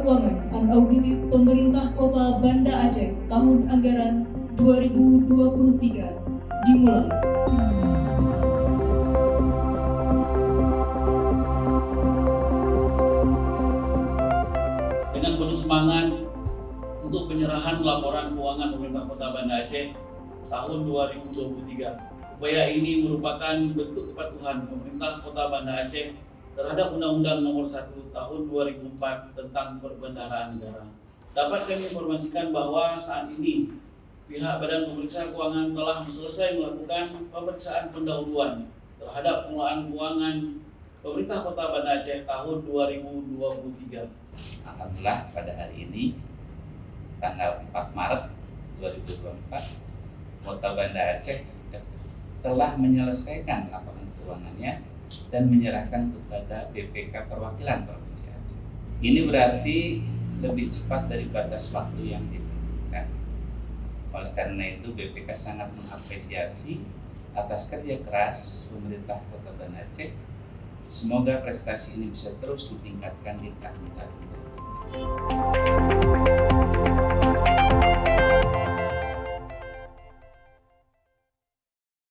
Keuangan Unaudited Pemerintah Kota Banda Aceh tahun anggaran 2023 dimulai. Dengan penuh semangat untuk penyerahan laporan keuangan pemerintah Kota Banda Aceh tahun 2023. Upaya ini merupakan bentuk kepatuhan pemerintah Kota Banda Aceh terhadap Undang-Undang Nomor 1 Tahun 2004 tentang Perbendaharaan Negara. Dapat kami informasikan bahwa saat ini pihak Badan Pemeriksa Keuangan telah selesai melakukan pemeriksaan pendahuluan terhadap pengelolaan keuangan pemerintah Kota Banda Aceh tahun 2023. Alhamdulillah pada hari ini tanggal 4 Maret 2024 Kota Banda Aceh telah menyelesaikan laporan keuangannya dan menyerahkan kepada BPK Perwakilan Provinsi Aceh. Ini berarti lebih cepat dari batas waktu yang ditentukan. Oleh karena itu BPK sangat mengapresiasi atas kerja keras pemerintah Kota Banda Aceh. Semoga prestasi ini bisa terus ditingkatkan di tahun-tahun berikutnya.